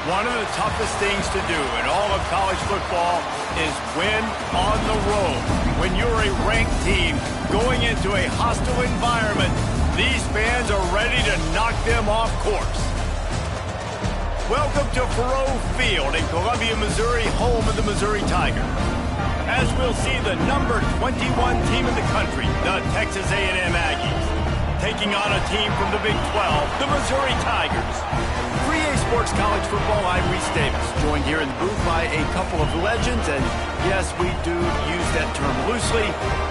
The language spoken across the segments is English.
One of the toughest things to do in all of college football is win on the road. When you're a ranked team going into a hostile environment, these fans are ready to knock them off course. Welcome to Faurot Field in Columbia, Missouri, home of the Missouri Tigers. As we'll see the number 21 team in the country, the Texas A&M Aggies, taking on a team from the Big 12, the Missouri Tigers. 3A Sports College Football, I'm Reese Davis, joined here in the booth by a couple of legends, and yes, we do use that term loosely.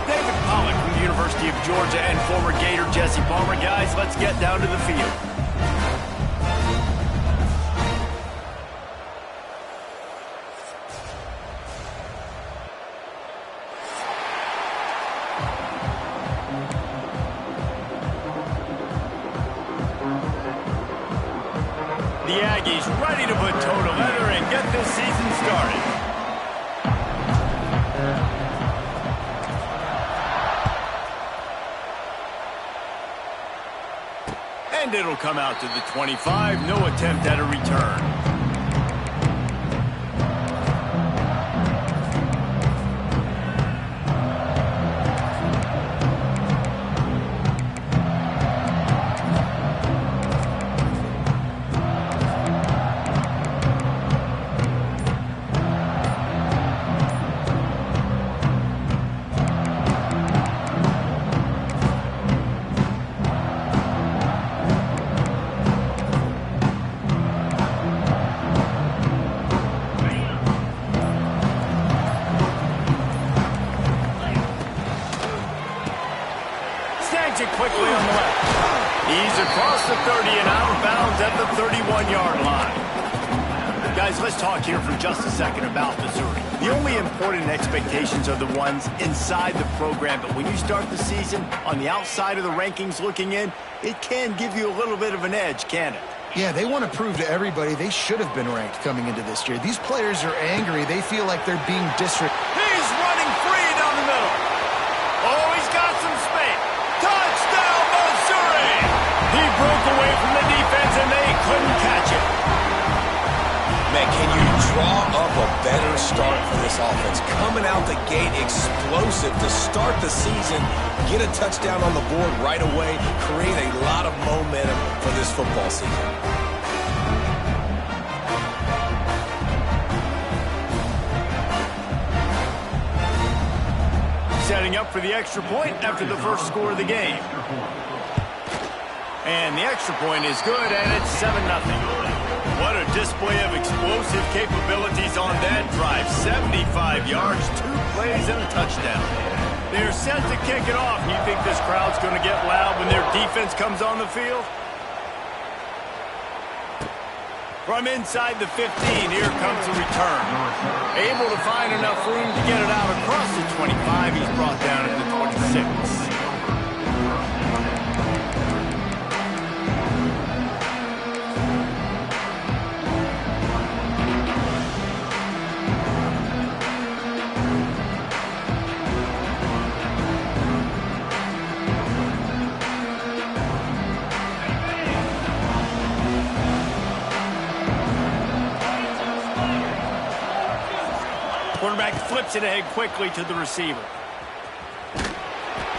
David Pollack from the University of Georgia and former Gator Jesse Palmer. Guys, let's get down to the field. The Aggies ready to put toe to leather and get this season started. And it'll come out to the 25. No attempt at a return. Quickly on the left. He's across the 30 and out of bounds at the 31-yard line. Guys, let's talk here for just a second about Missouri. The only important expectations are the ones inside the program, but when you start the season on the outside of the rankings looking in, it can give you a little bit of an edge, can it? Yeah, they want to prove to everybody they should have been ranked coming into this year. These players are angry. They feel like they're being disrespected. He's running free down the middle. Oh, he's got some space. Touchdown, Missouri! He broke away from the defense, and they couldn't catch it. Man, can you draw up a better start for this offense? Coming out the gate explosive to start the season, get a touchdown on the board right away, create a lot of momentum for this football season. Setting up for the extra point after the first score of the game. And the extra point is good, and it's 7-0. What a display of explosive capabilities on that drive. 75 yards, 2 plays, and a touchdown. They're set to kick it off. You think this crowd's going to get loud when their defense comes on the field? From inside the 15, here comes the return. Able to find enough room to get it out across the 25. He's brought down at the 26. Quarterback flips it ahead quickly to the receiver.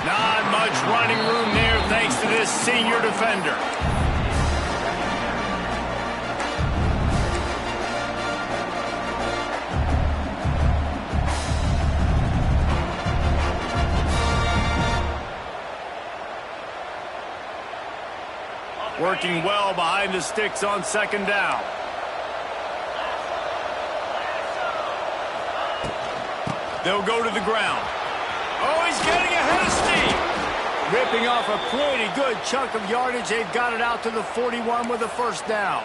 Not much running room there thanks to this senior defender. Working well behind the sticks on second down. They'll go to the ground. Oh, he's getting ahead of steam. Ripping off a pretty good chunk of yardage. They've got it out to the 41 with a first down.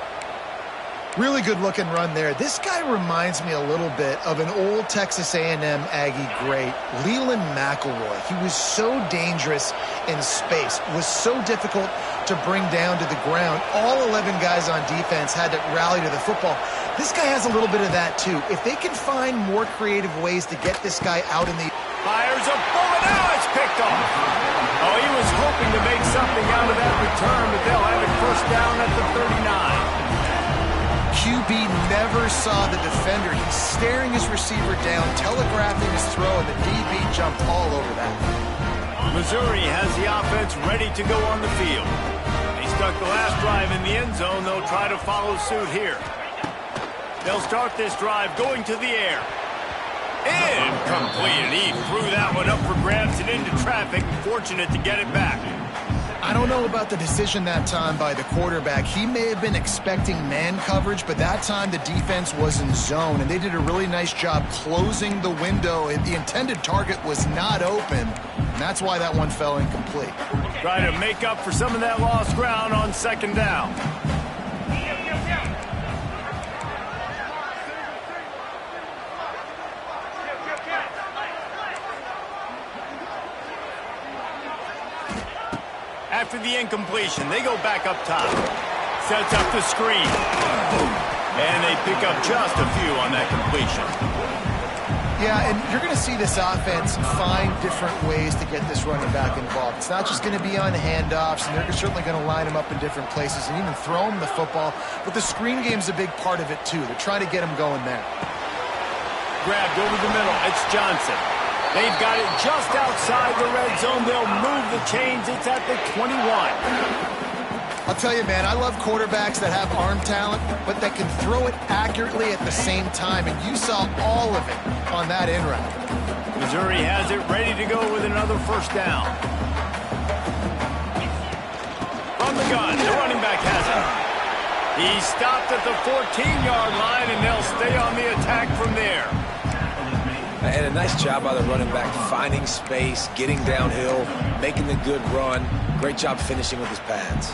Really good looking run there. This guy reminds me a little bit of an old Texas A&M Aggie great, Leland McElroy. He was so dangerous in space, was so difficult to bring down to the ground. All 11 guys on defense had to rally to the football. This guy has a little bit of that too. If they can find more creative ways to get this guy out in the... Fires a bullet. Now it's picked off. Oh, he was hoping to make something out of that return, but they'll have it first down at the 39. QB never saw the defender. He's staring his receiver down, telegraphing his throw, and the DB jumped all over that. Missouri has the offense ready to go on the field. They stuck the last drive in the end zone. They'll try to follow suit here. They'll start this drive going to the air. Incomplete. He threw that one up for grabs and into traffic. Fortunate to get it back. I don't know about the decision that time by the quarterback. He may have been expecting man coverage, but that time the defense was in zone, and they did a really nice job closing the window. The intended target was not open, and that's why that one fell incomplete. Try to make up for some of that lost ground on second down. After the incompletion, they go back up top. Sets up the screen. And they pick up just a few on that completion. Yeah, and you're going to see this offense find different ways to get this running back involved. It's not just going to be on handoffs, and they're certainly going to line him up in different places and even throw him the football. But the screen game's a big part of it, too. They're trying to get him going there. Grabbed over the middle. It's Johnson. They've got it just outside the red zone. They'll move the chains. It's at the 21. I'll tell you, man, I love quarterbacks that have arm talent, but that can throw it accurately at the same time, and you saw all of it on that in route. Missouri has it ready to go with another first down. From the gun, the running back has it. He stopped at the 14-yard line, and they'll stay on the attack from there. And a nice job by the running back, finding space, getting downhill, making the good run. Great job finishing with his pads.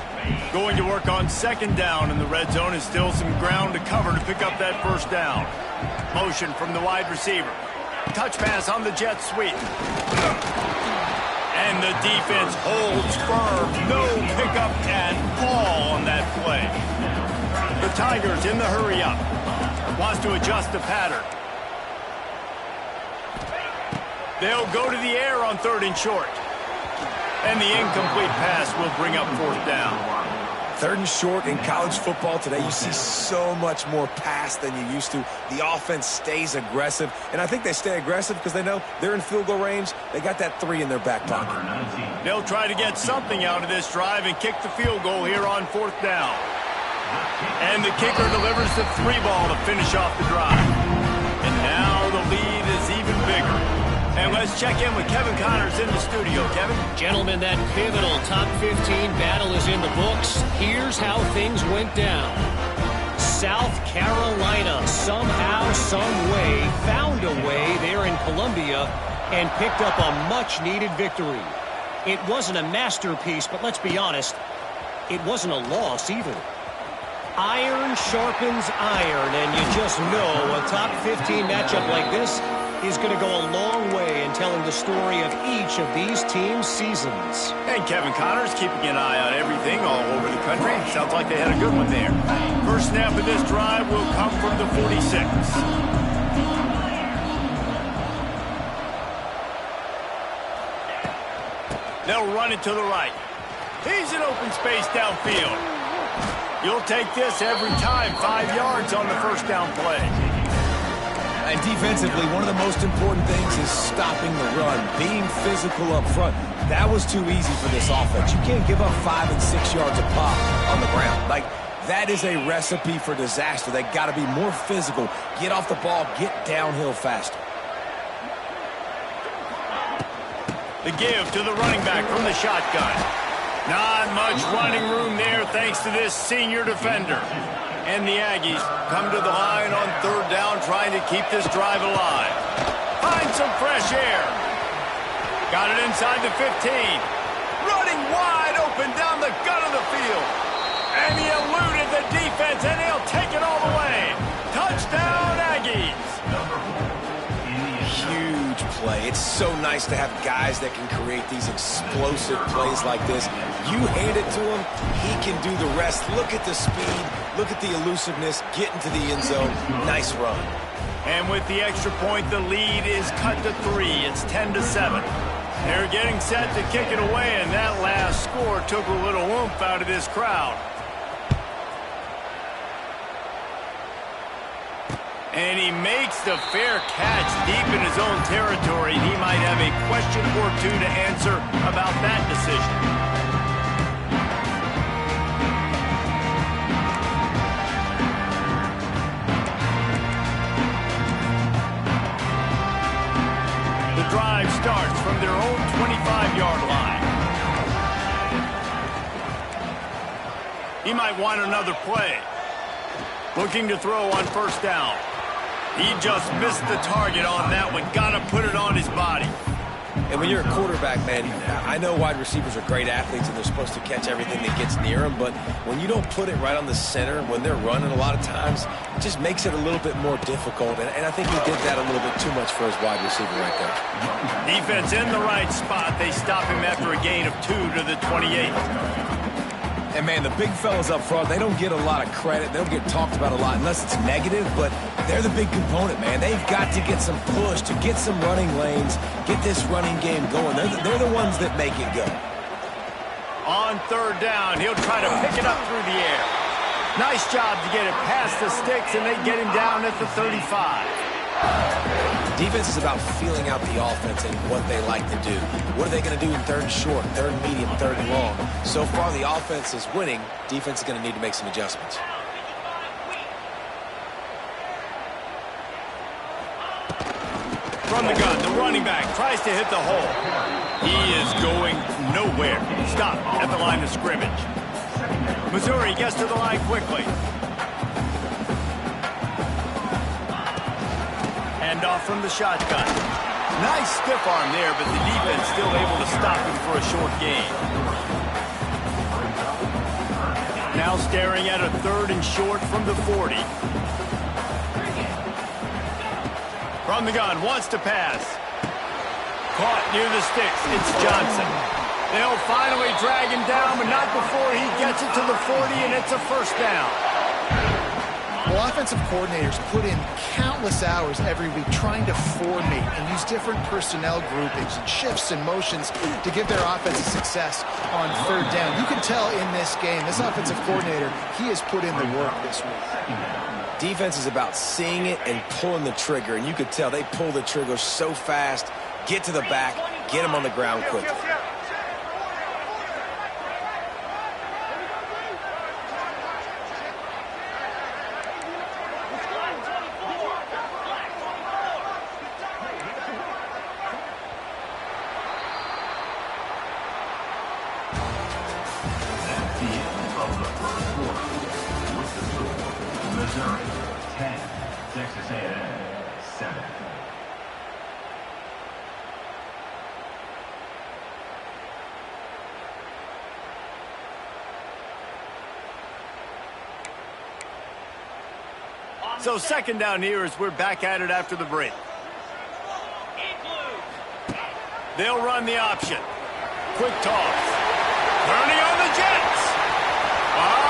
Going to work on second down in the red zone, and still some ground to cover to pick up that first down. Motion from the wide receiver. Touch pass on the jet sweep. And the defense holds firm. No pickup at all on that play. The Tigers in the hurry up. Wants to adjust the pattern. They'll go to the air on third and short. And the incomplete pass will bring up fourth down. Third and short in college football today, you see so much more pass than you used to. The offense stays aggressive, and I think they stay aggressive because they know they're in field goal range. They got that 3 in their back pocket. They'll try to get something out of this drive and kick the field goal here on fourth down. And the kicker delivers the 3 ball to finish off the drive. And now the lead is even bigger. And let's check in with Kevin Connors in the studio. Kevin? Gentlemen, that pivotal top 15 battle is in the books. Here's how things went down. South Carolina somehow, some way, found a way there in Columbia and picked up a much-needed victory. It wasn't a masterpiece, but let's be honest, it wasn't a loss either. Iron sharpens iron, and you just know a top 15 matchup like this is going to go a long way in telling the story of each of these teams' seasons. And Kevin Connors keeping an eye on everything all over the country. Sounds like they had a good one there. First snap of this drive will come from the 46. They'll run it to the right. He's in open space downfield. You'll take this every time. 5 yards on the first down play. And defensively, one of the most important things is stopping the run, being physical up front. That was too easy for this offense. You can't give up 5 and 6 yards a pop on the ground. Like, that is a recipe for disaster. They got to be more physical, get off the ball, get downhill faster. The give to the running back from the shotgun. Not much running room there thanks to this senior defender. And the Aggies come to the line on third down, trying to keep this drive alive. Find some fresh air. Got it inside the 15. Running wide open down the gut of the field. And he eluded the defense, and he'll take it all the way. Touchdown, Aggies. Huge play. It's so nice to have guys that can create these explosive plays like this. You hand it to him, he can do the rest. Look at the speed, look at the elusiveness, get into the end zone. Nice run. And with the extra point, the lead is cut to 3. It's 10-7. They're getting set to kick it away, and that last score took a little oomph out of this crowd. And he makes the fair catch deep in his own territory. He might have a question or two to answer about that decision. The drive starts from their own 25-yard line. He might want another play. Looking to throw on first down. He just missed the target on that one. Got to put it on his body. And when you're a quarterback, man, I know wide receivers are great athletes and they're supposed to catch everything that gets near them, but when you don't put it right on the center, when they're running a lot of times, it just makes it a little bit more difficult. And I think he did that a little bit too much for his wide receiver right there. Defense in the right spot. They stop him after a gain of 2 to the 28. And, man, the big fellas up front, they don't get a lot of credit. They don't get talked about a lot unless it's negative, but they're the big component, man. They've got to get some push, to get some running lanes, get this running game going. They're the ones that make it go. On third down, he'll try to pick it up through the air. Nice job to get it past the sticks, and they get him down at the 35. Defense is about feeling out the offense and what they like to do. What are they going to do in third and short, third and medium, third and long? So far, the offense is winning. Defense is going to need to make some adjustments. From the gun, the running back tries to hit the hole. He is going nowhere. Stop at the line of scrimmage. Missouri gets to the line quickly. Off from the shotgun. Nice stiff arm there, but the defense still able to stop him for a short gain. Now staring at a third and short from the 40. From the gun, wants to pass. Caught near the sticks. It's Johnson. They'll finally drag him down, but not before he gets it to the 40, and it's a first down. Well, offensive coordinators put in countless hours every week trying to formate and use different personnel groupings and shifts and motions to give their offensive success on third down. You can tell in this game, this offensive coordinator, he has put in the work this week. Defense is about seeing it and pulling the trigger, and you could tell they pull the trigger so fast, get to the back, get him on the ground quickly. Missouri 10, Texas A&M 7. So second down here as we're back at it after the break. They'll run the option. Quick toss. Turning on the Jets.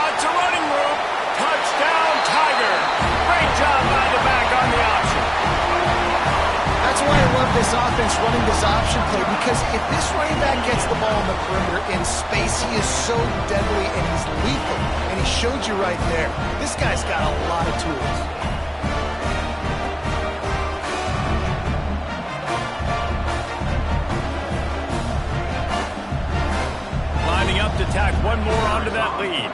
It's a running room. Touchdown, Tiger. Great job by the back on the option. That's why I love this offense running this option play, because if this running back gets the ball on the perimeter in space, he is so deadly and he's lethal. And he showed you right there. This guy's got a lot of tools. Lining up to tack one more onto that lead.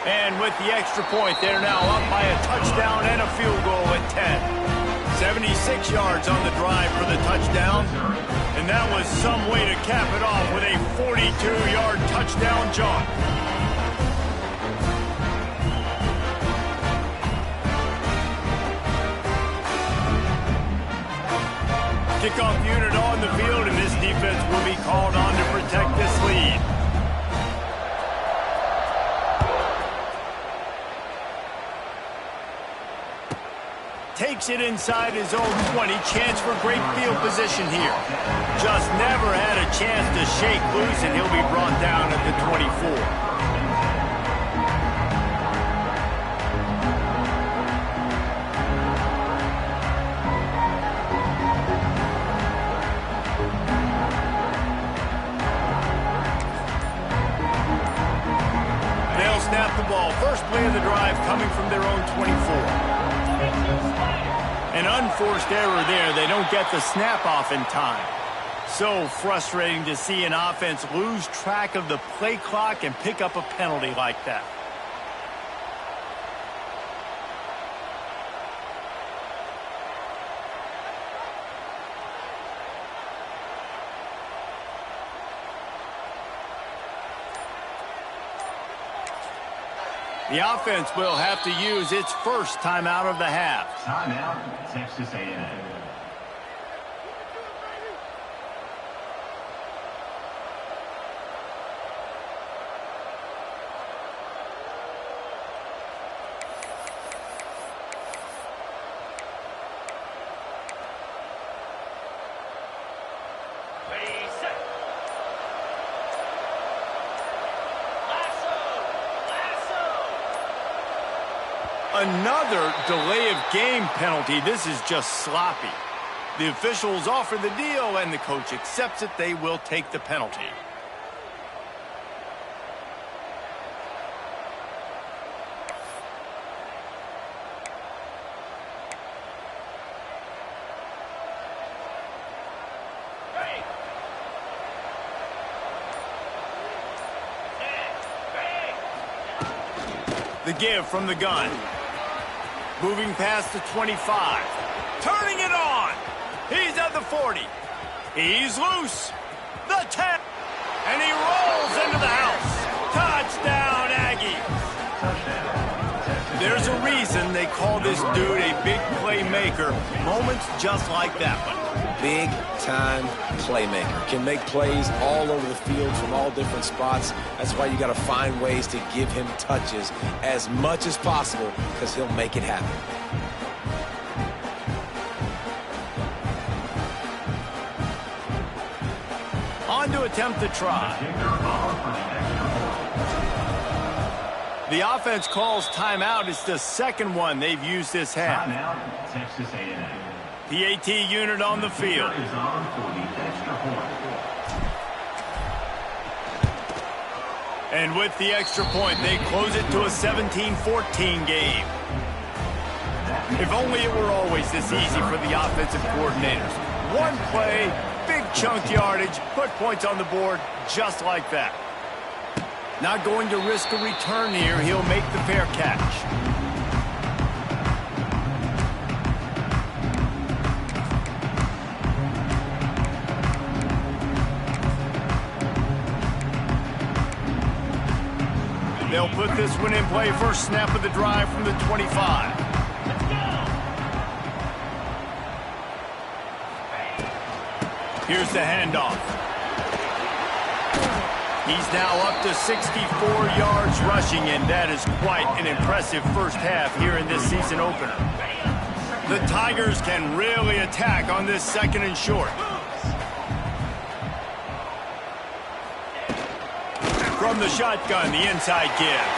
And with the extra point, they're now up by a touchdown and a field goal at 10. 76 yards on the drive for the touchdown. And that was some way to cap it off with a 42-yard touchdown jaunt. Kickoff unit on the field, and this defense will be called on to protect this lead. Takes it inside his own 20. Chance for great field position here. Just never had a chance to shake loose, and he'll be brought down at the 24. the ball. First play of the drive coming from their own 24. An unforced error there. They don't get the snap off in time. So frustrating to see an offense lose track of the play clock and pick up a penalty like that. The offense will have to use its first timeout of the half. Timeout, Texas A&M. Another delay of game penalty. This is just sloppy. The officials offer the deal, and the coach accepts it. They will take the penalty. The give from the gun. Moving past the 25. Turning it on. He's at the 40. He's loose. The 10. And he rolls into the house. Touchdown, Aggie. There's a reason they call this dude a big playmaker. Moments just like that one. Big-time playmaker. Can make plays all over the field from all different spots. That's why you got to find ways to give him touches as much as possible, because he'll make it happen. On to attempt the try. The offense calls timeout. It's the second one they've used this half. Timeout, Texas A&M. PAT unit on the field. Is on for the extra point. And with the extra point, they close it to a 17-14 game. If only it were always this easy for the offensive coordinators. One play, big chunk yardage, put points on the board just like that. Not going to risk a return here. He'll make the fair catch. They'll put this one in play. First snap of the drive from the 25. Here's the handoff. He's now up to 64 yards rushing, and that is quite an impressive first half here in this season opener. The Tigers can really attack on this second and short. From the shotgun, the inside give.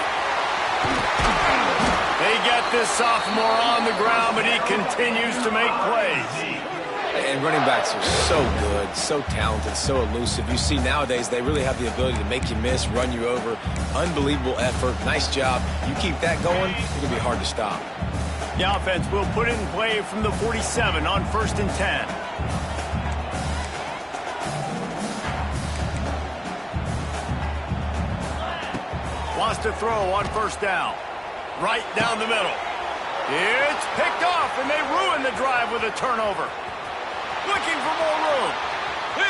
They get this sophomore on the ground, but he continues to make plays. And running backs are so good, so talented, so elusive. You see nowadays they really have the ability to make you miss, run you over. Unbelievable effort. Nice job. You keep that going, it's going to be hard to stop. The offense will put it in play from the 47 on 1st and 10. Wants to throw on 1st down. Right down the middle. It's picked off, and they ruin the drive with a turnover. Looking for more room.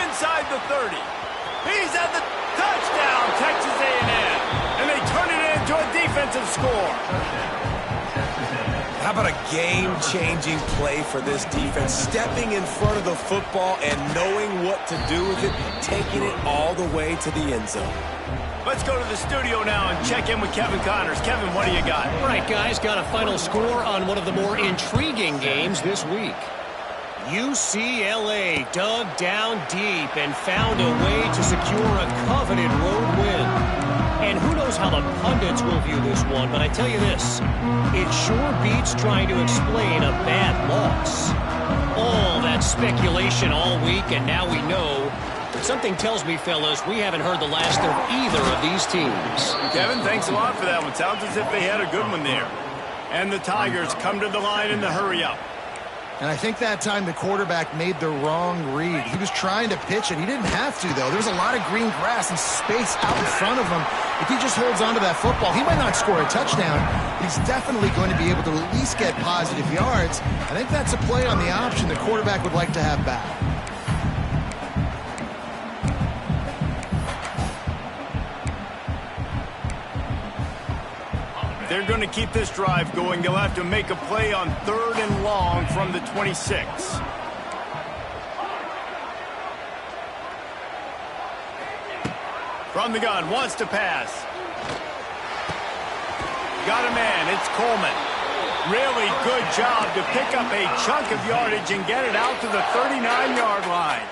Inside the 30. He's at the touchdown, Texas A&M. And they turn it into a defensive score. How about a game-changing play for this defense? Stepping in front of the football and knowing what to do with it, taking it all the way to the end zone. Let's go to the studio now and check in with Kevin Connors. Kevin, what do you got? All right, guys, got a final score on one of the more intriguing games this week. UCLA dug down deep and found a way to secure a coveted road win. And who knows how the pundits will view this one, but I tell you this, it sure beats trying to explain a bad loss. All that speculation all week, and now we know Something tells me, fellas, we haven't heard the last of either of these teams. Kevin, thanks a lot for that one. Sounds as if they had a good one there. And the Tigers come to the line in the hurry-up. And I think that time the quarterback made the wrong read. He was trying to pitch it. He didn't have to, though. There was a lot of green grass and space out in front of him. If he just holds on to that football, he might not score a touchdown. He's definitely going to be able to at least get positive yards. I think that's a play on the option the quarterback would like to have back. They're going to keep this drive going. They'll have to make a play on 3rd and long from the 26. From the gun, wants to pass. Got a man, it's Coleman. Really good job to pick up a chunk of yardage and get it out to the 39-yard line.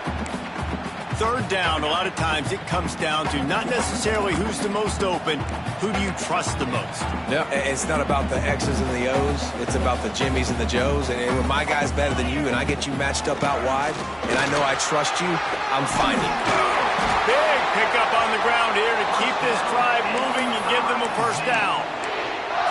3rd down, a lot of times it comes down to not necessarily who's the most open, who do you trust the most? Yeah, it's not about the X's and the O's. It's about the Jimmys and the Joes. And when my guy's better than you and I get you matched up out wide, and I know I trust you, I'm finding. Big pickup on the ground here to keep this drive moving and give them a first down.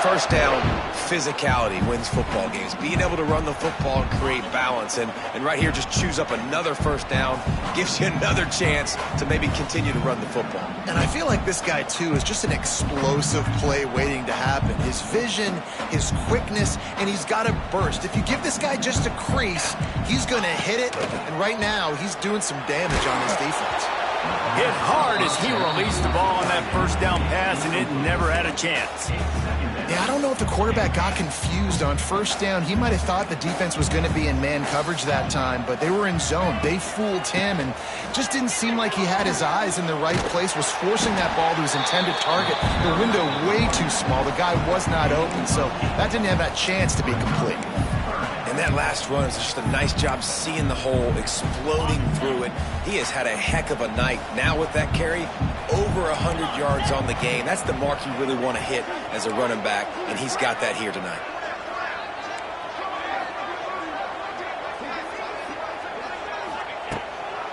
First down, physicality wins football games. Being able to run the football and create balance. And right here, just choose up another first down. Gives you another chance to maybe continue to run the football. And I feel like this guy, too, is just an explosive play waiting to happen. His vision, his quickness, and he's got a burst. If you give this guy just a crease, he's going to hit it. And right now, he's doing some damage on this defense. Hit hard as he released the ball on that first down pass, and it never had a chance. Yeah, I don't know if the quarterback got confused on first down. He might have thought the defense was going to be in man coverage that time, but they were in zone. They fooled him, and just didn't seem like he had his eyes in the right place, was forcing that ball to his intended target. The window way too small. The guy was not open, so that didn't have that chance to be complete. And that last run is just a nice job seeing the hole, exploding through it. He has had a heck of a night. Now with that carry, over 100 yards on the game. That's the mark you really want to hit as a running back, and he's got that here tonight.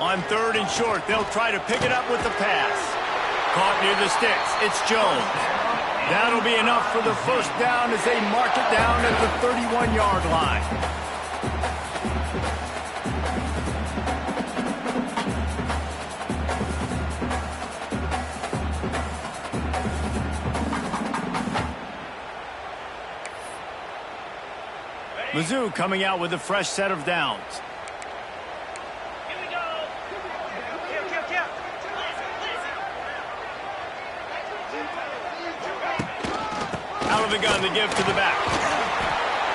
On 3rd and short, they'll try to pick it up with the pass. Caught near the sticks. It's Jones. That'll be enough for the first down as they mark it down at the 31-yard line. Mizzou coming out with a fresh set of downs. Out of the gun to give to the back.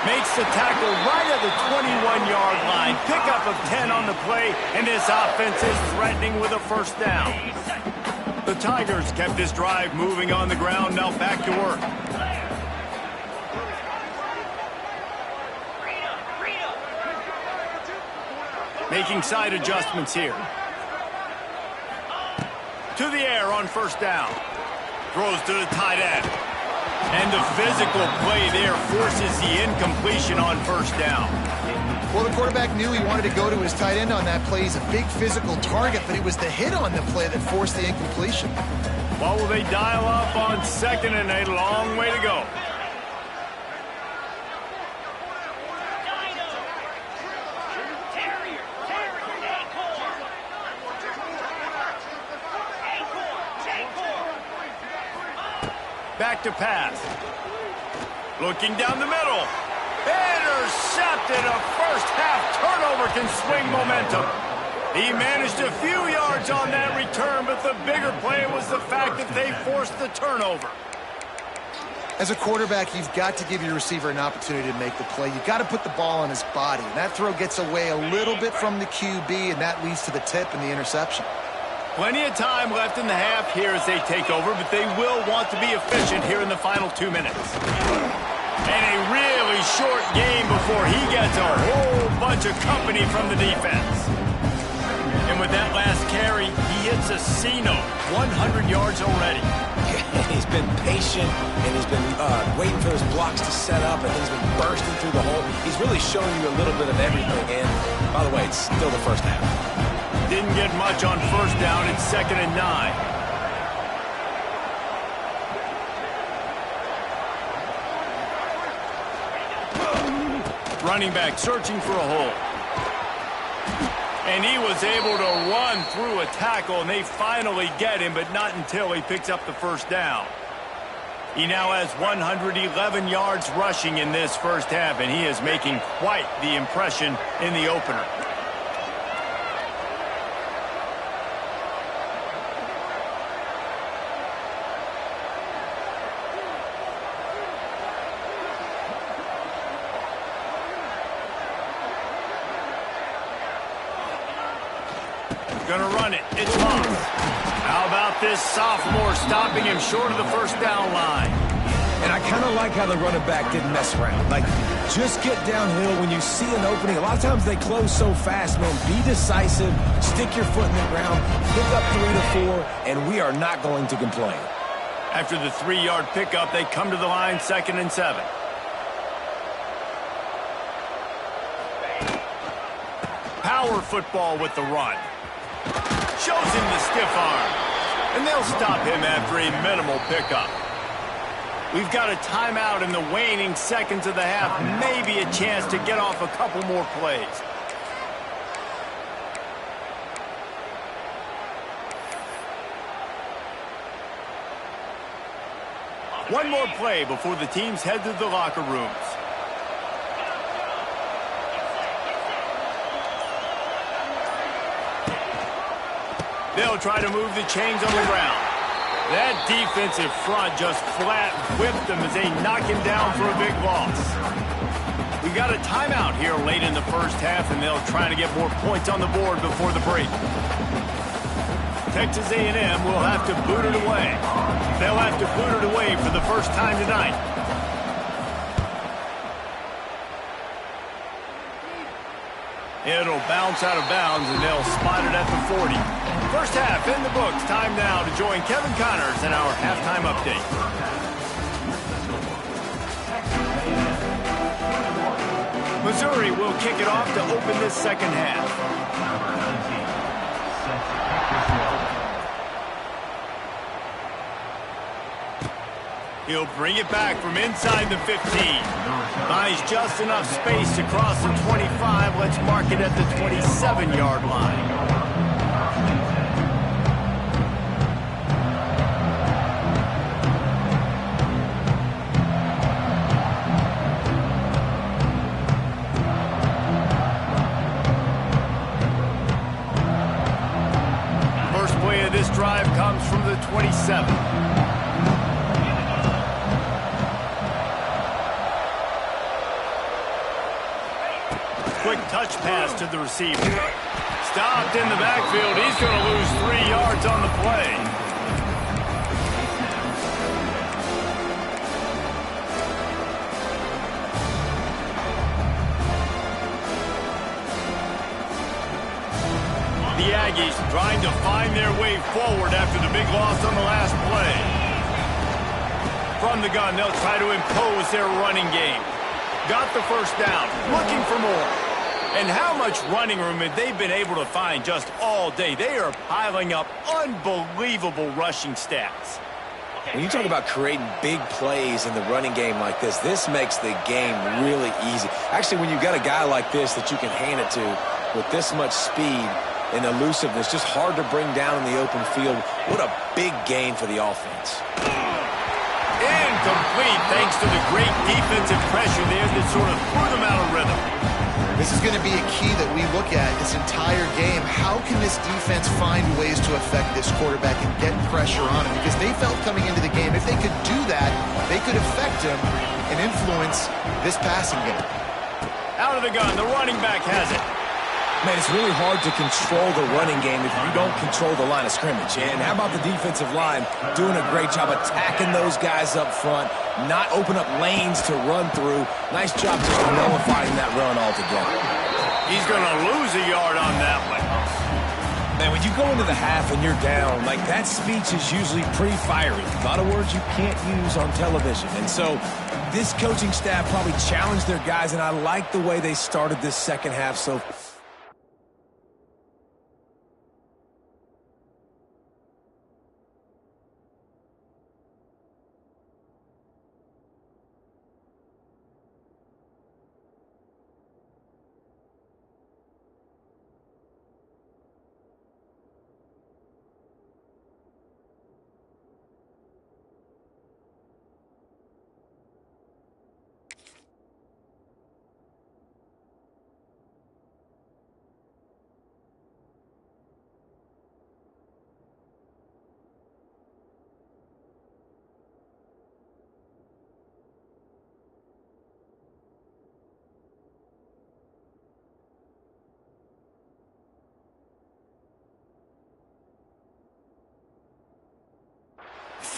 Makes the tackle right at the 21-yard line. Pickup of 10 on the play, and this offense is threatening with a first down. The Tigers kept this drive moving on the ground, now back to work. Making side adjustments here. To the air on first down. Throws to the tight end. And the physical play there forces the incompletion on first down. Well, the quarterback knew he wanted to go to his tight end on that play. He's a big physical target, but it was the hit on the play that forced the incompletion. Well, will they dial up on 2nd and a long way to go? Back to pass. Looking down the middle. Intercepted. A first half turnover can swing momentum. He managed a few yards on that return, but the bigger play was the fact that they forced the turnover. As a quarterback, you've got to give your receiver an opportunity to make the play. You've got to put the ball on his body. And that throw gets away a little bit from the QB, and that leads to the tip and the interception. Plenty of time left in the half here as they take over, but they will want to be efficient here in the final 2 minutes. And a really short game before he gets a whole bunch of company from the defense. And with that last carry, he hits a C-note, 100 yards already. He's been patient, and he's been waiting for his blocks to set up, and he's been bursting through the hole. He's really showing you a little bit of everything. And, by the way, it's still the first half. Didn't get much on first down. It's 2nd and 9. Running back searching for a hole. And he was able to run through a tackle, and they finally get him, but not until he picks up the first down. He now has 111 yards rushing in this first half, and he is making quite the impression in the opener. Gonna run it. It's Moss. How about this sophomore stopping him short of the first down line? And I kind of like how the running back didn't mess around. Like, just get downhill when you see an opening. A lot of times they close so fast, man. Be decisive. Stick your foot in the ground. Pick up 3 to 4, and we are not going to complain. After the 3-yard pickup, they come to the line 2nd and 7. Power football with the run. Shows him the stiff arm. And they'll stop him after a minimal pickup. We've got a timeout in the waning seconds of the half. Maybe a chance to get off a couple more plays. One more play before the teams head to the locker rooms. They'll try to move the chains on the ground. That defensive front just flat whipped them as they knock him down for a big loss. We've got a timeout here late in the first half, and they'll try to get more points on the board before the break. Texas A&M will have to boot it away. They'll have to boot it away for the first time tonight. It'll bounce out of bounds, and they'll spot it at the 40. First half in the books. Time now to join Kevin Connors in our halftime update. Missouri will kick it off to open this second half. He'll bring it back from inside the 15. Buys just enough space to cross the 25. Let's mark it at the 27-yard line. First play of this drive comes from the 27. Quick touch pass to the receiver. Stopped in the backfield. He's going to lose 3 yards on the play. The Aggies trying to find their way forward after the big loss on the last play. From the gun, they'll try to impose their running game. Got the first down, looking for more. And how much running room have they been able to find just all day? They are piling up unbelievable rushing stats. When you talk about creating big plays in the running game like this makes the game really easy. Actually, when you've got a guy like this that you can hand it to with this much speed and elusiveness, just hard to bring down in the open field. What a big gain for the offense. Incomplete thanks to the great defensive pressure there that sort of threw them out of rhythm. This is going to be a key that we look at this entire game. How can this defense find ways to affect this quarterback and get pressure on him? Because they felt coming into the game, if they could do that, they could affect him and influence this passing game. Out of the gun, the running back has it. Man, it's really hard to control the running game if you don't control the line of scrimmage. And how about the defensive line doing a great job attacking those guys up front, not open up lanes to run through. Nice job just nullifying that run altogether. He's going to lose a yard on that one. Man, when you go into the half and you're down, like that speech is usually pretty fiery. A lot of words you can't use on television. And so this coaching staff probably challenged their guys, and I like the way they started this second half. So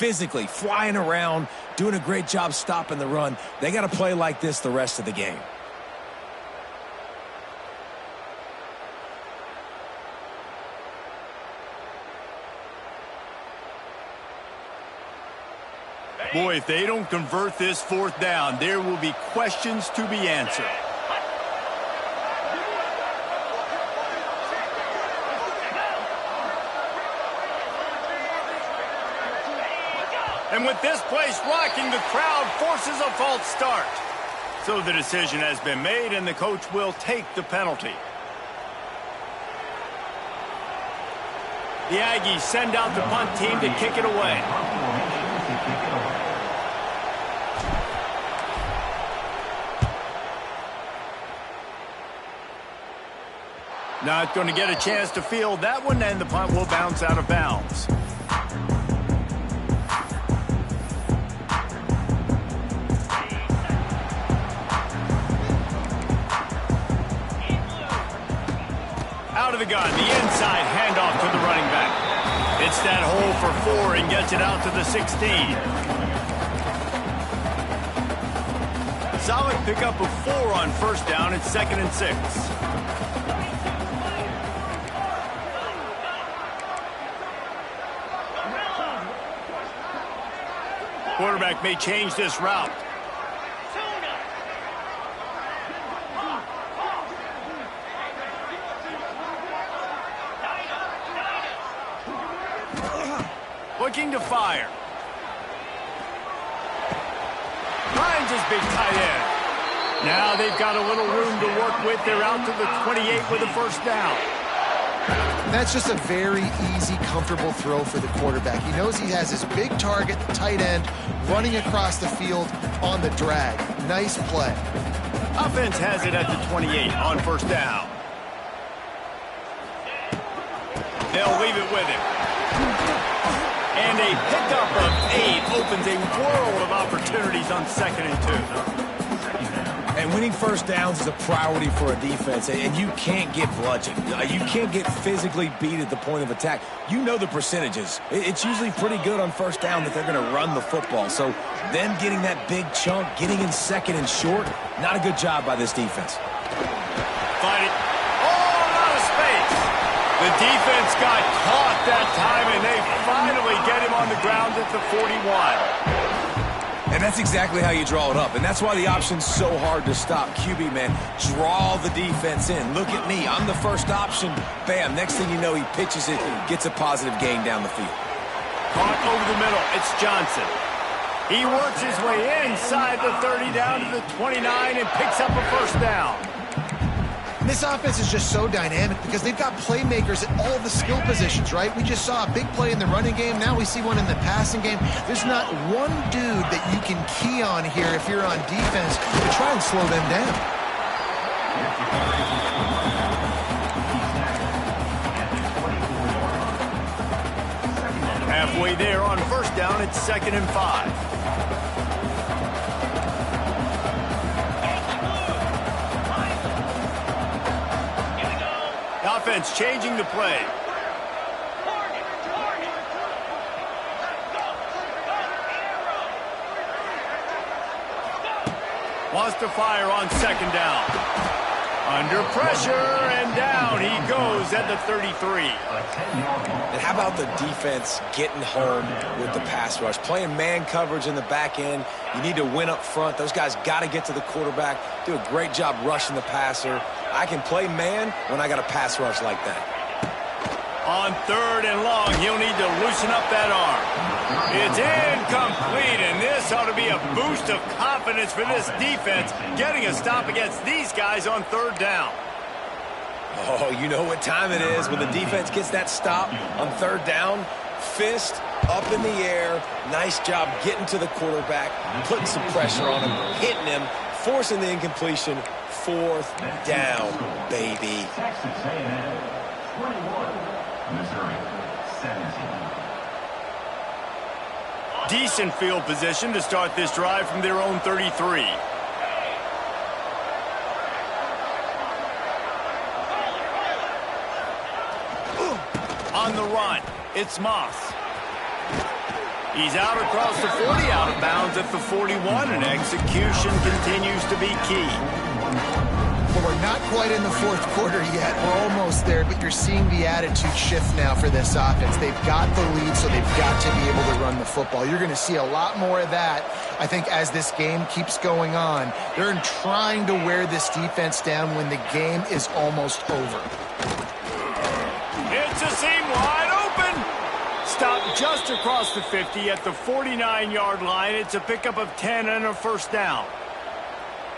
physically, flying around, doing a great job stopping the run. They got to play like this the rest of the game. Boy, if they don't convert this fourth down, there will be questions to be answered. And with this place rocking, the crowd forces a false start. So the decision has been made, and the coach will take the penalty. The Aggies send out the punt team to kick it away. Not going to get a chance to field that one, and the punt will bounce out of bounds. Out of the gun, the inside handoff to the running back. It's that hole for 4 and gets it out to the 16. Solid pickup of 4 on first down. It's 2nd and 6. Quarterback may change this route. Looking to fire. Finds his big tight end. Now they've got a little room to work with. They're out to the 28 with a first down. That's just a very easy, comfortable throw for the quarterback. He knows he has his big target, the tight end, running across the field on the drag. Nice play. Offense has it at the 28 on first down. They'll leave it with him. And a pickup of 8 opens a world of opportunities on 2nd and 2. And winning first downs is a priority for a defense, and you can't get bludgeoned. You can't get physically beat at the point of attack. You know the percentages. It's usually pretty good on first down that they're going to run the football. So them getting that big chunk, getting in 2nd and short, not a good job by this defense. Find it. Oh, out of space. The defense got caught that time, and they finally get him on the ground at the 41. And that's exactly how you draw it up. And that's why the option's so hard to stop. QB, man, draw the defense in. Look at me. I'm the first option. Bam. Next thing you know, he pitches it, gets a positive gain down the field. Caught over the middle. It's Johnson. He works his way inside the 30 down to the 29 and picks up a first down. This offense is just so dynamic because they've got playmakers at all the skill positions, right? We just saw a big play in the running game. Now we see one in the passing game. There's not one dude that you can key on here if you're on defense to try and slow them down. Halfway there on first down, it's 2nd and 5. Offense changing the play. Wants to fire on 2nd down. Under pressure, and down he goes at the 33. And how about the defense getting home with the pass rush? Playing man coverage in the back end. You need to win up front. Those guys got to get to the quarterback. Do a great job rushing the passer. I can play man when I got a pass rush like that. On 3rd and long, he'll need to loosen up that arm. It's incomplete, and this ought to be a boost of confidence for this defense, getting a stop against these guys on 3rd down. Oh, you know what time it is when the defense gets that stop on 3rd down. Fist up in the air. Nice job getting to the quarterback, putting some pressure on him, hitting him, forcing the incompletion. 4th down, baby. Texas A&M 21, Missouri 17. Decent field position to start this drive from their own 33. On the run, it's Moss. He's out across the 40, out of bounds at the 41, and execution continues to be key. Well, we're not quite in the fourth quarter yet. We're almost there, but you're seeing the attitude shift now for this offense. They've got the lead, so they've got to be able to run the football. You're going to see a lot more of that, I think, as this game keeps going on. They're trying to wear this defense down when the game is almost over. It's a seam wide open. Stopped just across the 50 at the 49-yard line. It's a pickup of 10 and a first down.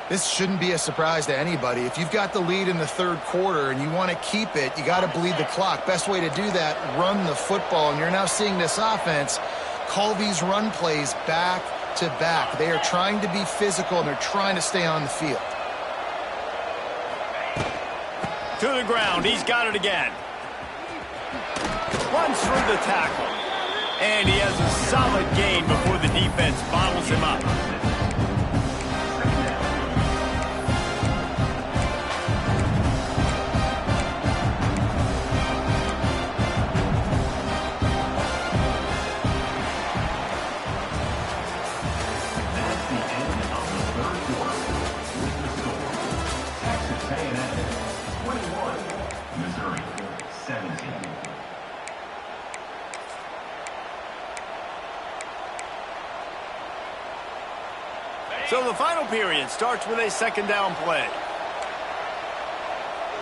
This shouldn't be a surprise to anybody. If you've got the lead in the third quarter and you want to keep it, you got to bleed the clock. Best way to do that, run the football. And you're now seeing this offense call these run plays back to back. They are trying to be physical, and they're trying to stay on the field. To the ground. He's got it again. Runs through the tackle. And he has a solid gain before the defense bottles him up. So the final period starts with a second down play.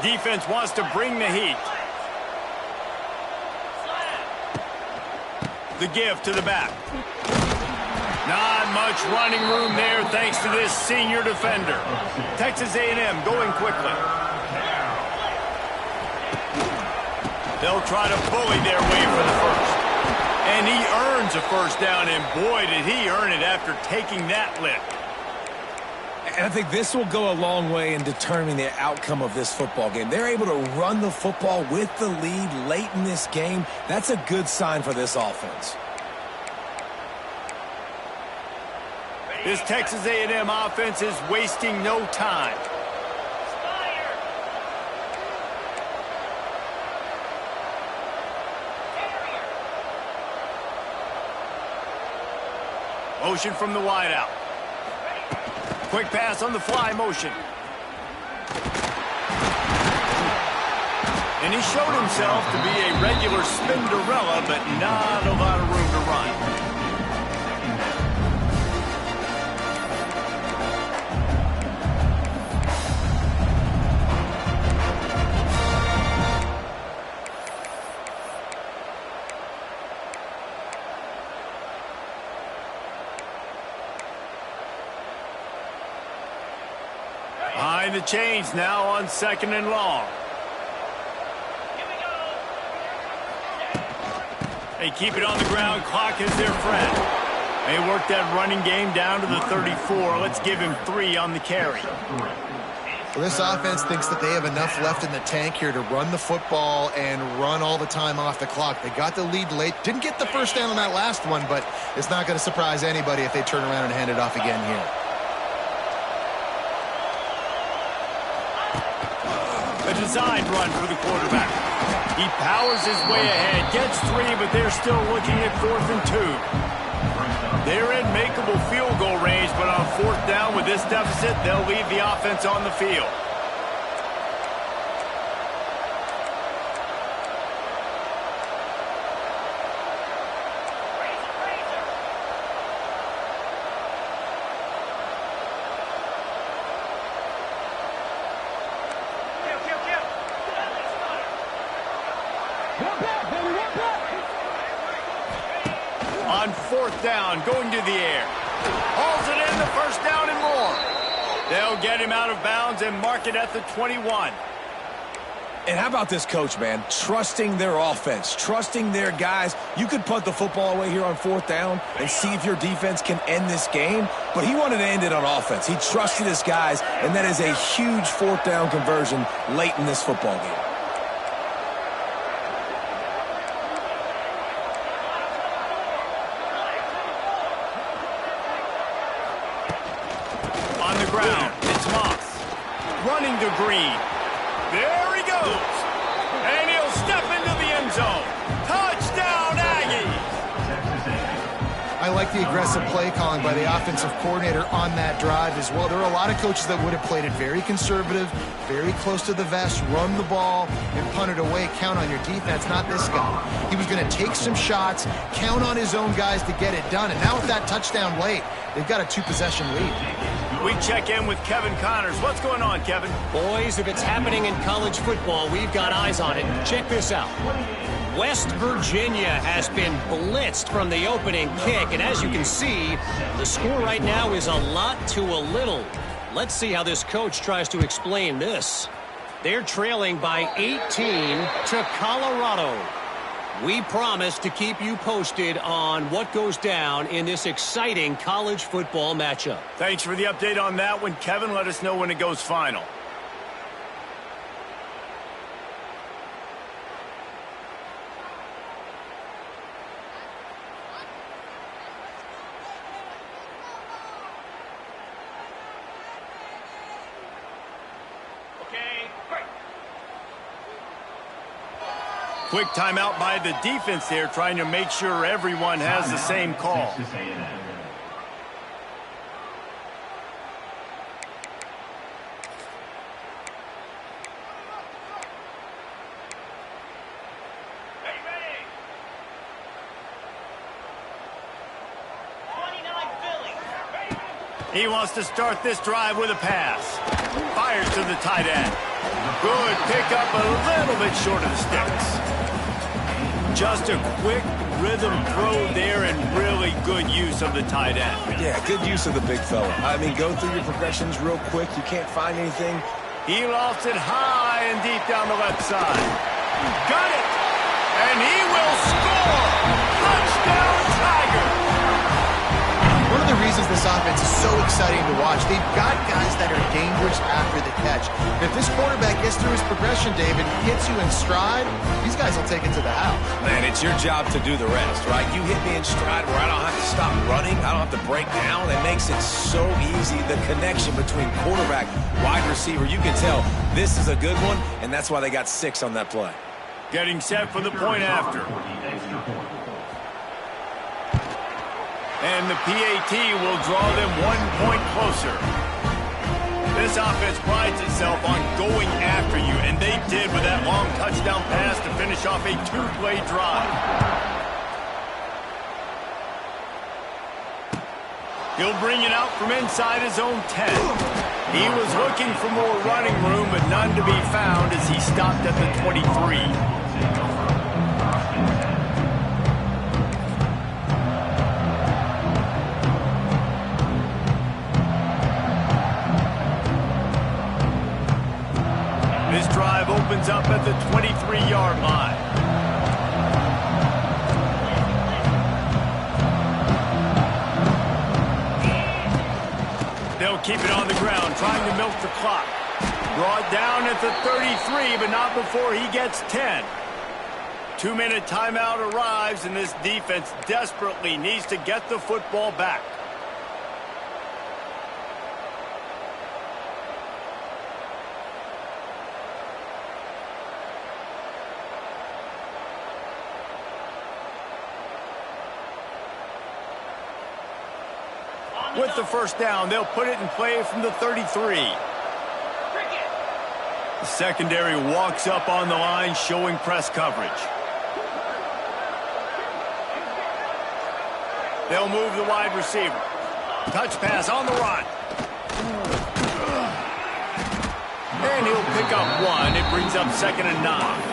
Defense wants to bring the heat. The give to the back. Not much running room there thanks to this senior defender. Texas A&M going quickly. They'll try to bully their way for the first. And he earns a first down, and boy, did he earn it after taking that lick. And I think this will go a long way in determining the outcome of this football game. They're able to run the football with the lead late in this game. That's a good sign for this offense. This Texas A&M offense is wasting no time. Motion from the wideout. Quick pass on the fly motion. And he showed himself to be a regular Spinderella, but not a lot of room to run. Behind the chains now on second and long. They keep it on the ground. Clock is their friend. They work that running game down to the 34. Let's give him 3 on the carry. Well, this offense thinks that they have enough left in the tank here to run the football and run all the time off the clock. They got the lead late. Didn't get the first down on that last one, but it's not going to surprise anybody if they turn around and hand it off again here. A designed run for the quarterback. He powers his way ahead, gets 3, but they're still looking at 4th and 2. They're in makeable field goal range, but on 4th down with this deficit, they'll leave the offense on the field. On 4th down, going to the air. Hauls it in, the first down and more. They'll get him out of bounds and mark it at the 21. And how about this coach, man? Trusting their offense, trusting their guys. You could punt the football away here on 4th down and see if your defense can end this game, but he wanted to end it on offense. He trusted his guys, and that is a huge 4th down conversion late in this football game. On the ground, it's Moss. Running to Green. There he goes. And he'll step into the end zone. Touchdown, Aggies. like the aggressive play calling by the offensive coordinator on that drive as well. There are a lot of coaches that would have played it very conservative, very close to the vest, run the ball, and punt it away, count on your defense. Not this guy. He was going to take some shots, count on his own guys to get it done. And now with that touchdown late, they've got a 2-possession lead. We check in with Kevin Connors. What's going on, Kevin? Boys, if it's happening in college football, we've got eyes on it. Check this out. West Virginia has been blitzed from the opening kick, and as you can see, the score right now is a lot to a little. Let's see how this coach tries to explain this. They're trailing by 18 to Colorado. We promise to keep you posted on what goes down in this exciting college football matchup. Thanks for the update on that one, Kevin. Let us know when it goes final. Quick timeout by the defense there, trying to make sure everyone has the same call. Texas A&M. He wants to start this drive with a pass. Fires to the tight end. Good pickup, a little bit short of the sticks. Just a quick rhythm throw there and really good use of the tight end. Yeah, good use of the big fella. I mean, go through your progressions real quick. You can't find anything. He lofts it high and deep down the left side. Got it! And he will score! Touchdown, Tiger! One of the reasons this offense is so exciting to watch, they've got guys that are dangerous after the catch. And if this quarterback gets through his progression, David, gets you in stride, these guys will take it to the house. Man, it's your job to do the rest, right? You hit me in stride where I don't have to stop running. I don't have to break down. It makes it so easy. The connection between quarterback, wide receiver, you can tell this is a good one, and that's why they got 6 on that play. Getting set for the point after. And the PAT will draw them 1 point closer. This offense prides itself on going after you, and they did with that long touchdown pass to finish off a 2-play drive. He'll bring it out from inside his own 10. He was looking for more running room, but none to be found as he stopped at the 23. This drive opens up at the 23-yard line. They'll keep it on the ground, trying to milk the clock. Brought down at the 33, but not before he gets 10. 2-minute timeout arrives, and this defense desperately needs to get the football back. With the first down, they'll put it in play from the 33. The secondary walks up on the line, showing press coverage. They'll move the wide receiver. Touch pass on the run. And he'll pick up 1. It brings up 2nd and 9.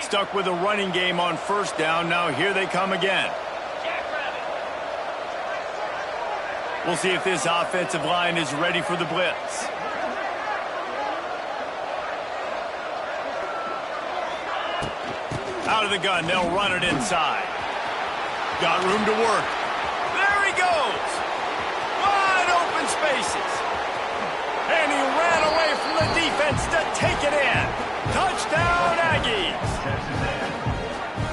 Stuck with a running game on first down. Now here they come again. We'll see if this offensive line is ready for the blitz. Out of the gun, they'll run it inside. Got room to work. There he goes. Wide open spaces. And he ran away from the defense to take it in. Touchdown, Aggies.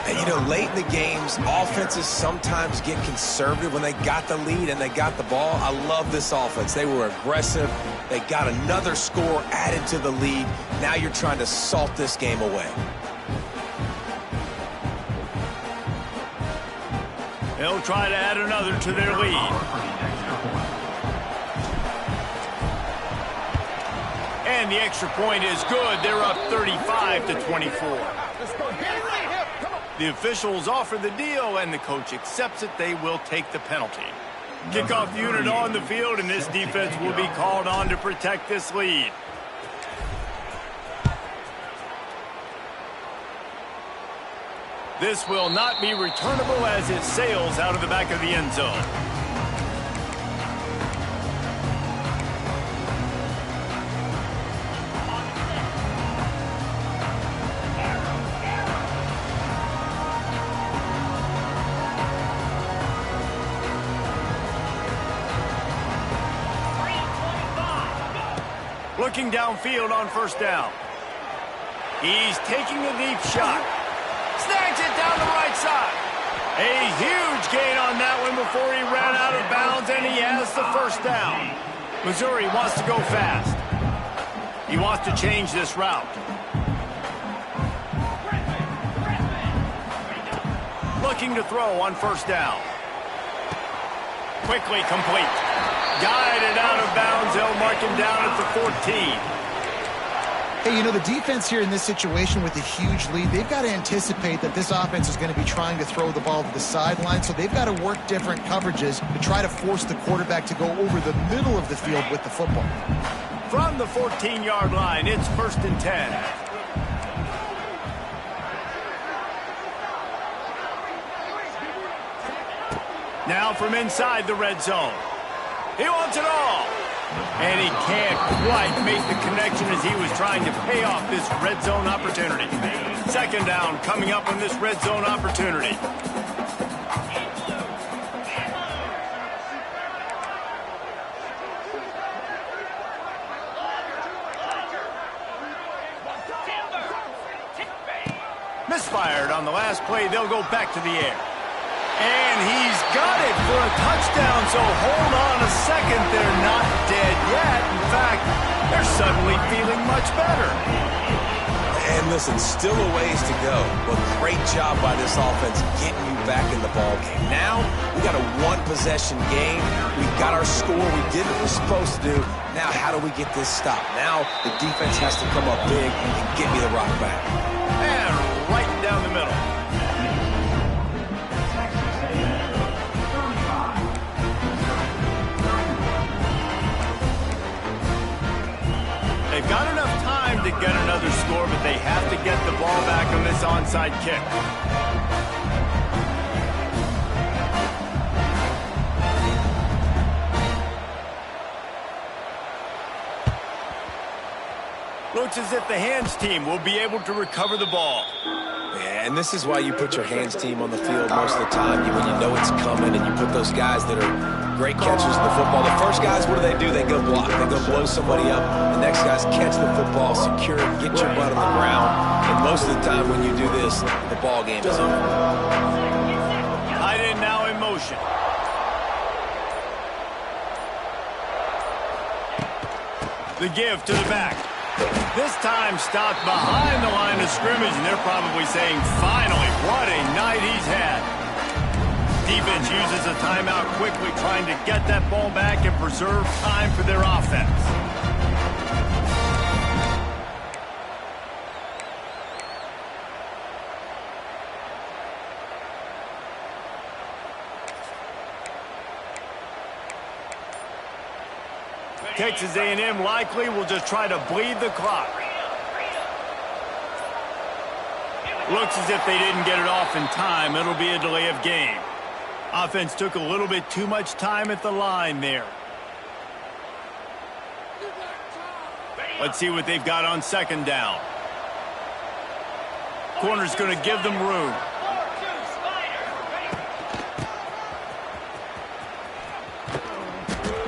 And You know, late in the games, offenses sometimes get conservative when they got the lead and they got the ball. I love this offense. They were aggressive. They got another score added to the lead. Now you're trying to salt this game away. They'll try to add another to their lead. And the extra point is good. They're up 35-24. The officials offer the deal, and the coach accepts it. They will take the penalty. Kickoff unit on the field, and this defense will be called on to protect this lead. This will not be returnable as it sails out of the back of the end zone. Looking downfield on first down. He's taking a deep shot. Snags it down the right side. A huge gain on that one before he ran out of bounds, and he has the first down. Missouri wants to go fast. He wants to change this route. Looking to throw on first down. Quickly complete. Guided out of bounds. They'll mark him down at the 14. Hey, you know, the defense here in this situation with a huge lead, they've got to anticipate that this offense is going to be trying to throw the ball to the sideline, so they've got to work different coverages to try to force the quarterback to go over the middle of the field with the football. From the 14-yard line, it's 1st and 10. Now from inside the red zone. He wants it all. And he can't quite make the connection as he was trying to pay off this red zone opportunity. Second down coming up on this red zone opportunity. Misfired on the last play. They'll go back to the air. And he's got it for a touchdown, so hold on a second. They're not dead yet. In fact, they're suddenly feeling much better. And listen, still a ways to go, but great job by this offense getting you back in the ball game. Now, we got a one-possession game. We got our score. We did what we're supposed to do. Now, how do we get this stopped? Now, the defense has to come up big and get me the rock back. And right down the middle. They've got enough time to get another score, but they have to get the ball back on this onside kick. Looks as if the hands team will be able to recover the ball. Yeah, and this is why you put your hands team on the field most of the time. When you know it's coming and you put those guys that are great catchers of the football. The first guys, what do? They go block. They go blow somebody up. The next guys catch the football, secure it, get your butt on the ground. And most of the time when you do this, the ball game is over. Tight end now in motion. The give to the back. This time stopped behind the line of scrimmage, and they're probably saying, finally, what a night he's had. Defense uses a timeout quickly, trying to get that ball back and preserve time for their offense. Texas A&M likely will just try to bleed the clock. Looks as if they didn't get it off in time. It'll be a delay of game. Offense took a little bit too much time at the line there. Let's see what they've got on second down. Corner's going to give them room.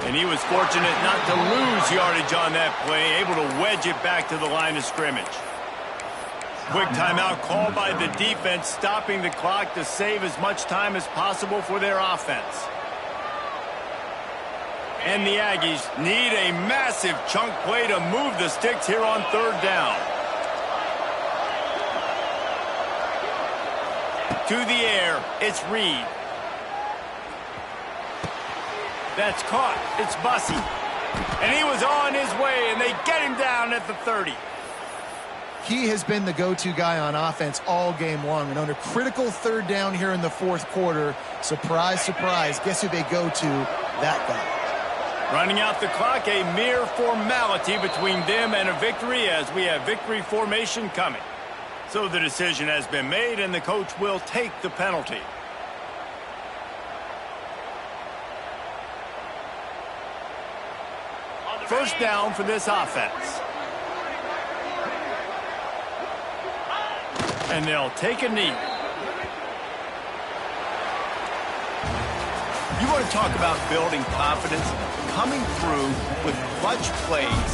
And he was fortunate not to lose yardage on that play, able to wedge it back to the line of scrimmage. Quick timeout called by the defense, stopping the clock to save as much time as possible for their offense. And the Aggies need a massive chunk play to move the sticks here on third down. To the air, it's Reed. That's caught. It's Bussey. And he was on his way, and they get him down at the 30. He has been the go-to guy on offense all game long. And on a critical third down here in the fourth quarter, surprise, surprise, guess who they go to? That guy. Running out the clock, a mere formality between them and a victory as we have victory formation coming. So the decision has been made, and the coach will take the penalty. First down for this offense. And they'll take a knee. You want to talk about building confidence? Coming through with clutch plays,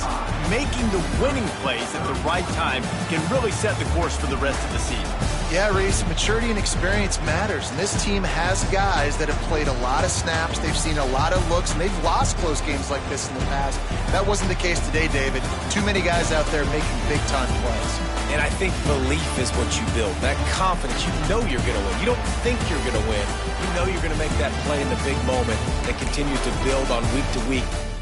making the winning plays at the right time can really set the course for the rest of the season. Yeah, Reese, maturity and experience matters, and this team has guys that have played a lot of snaps, they've seen a lot of looks, and they've lost close games like this in the past. That wasn't the case today, David. Too many guys out there making big-time plays. And I think belief is what you build, that confidence. You know you're going to win. You don't think you're going to win. You know you're going to make that play in the big moment that continues to build on week to week.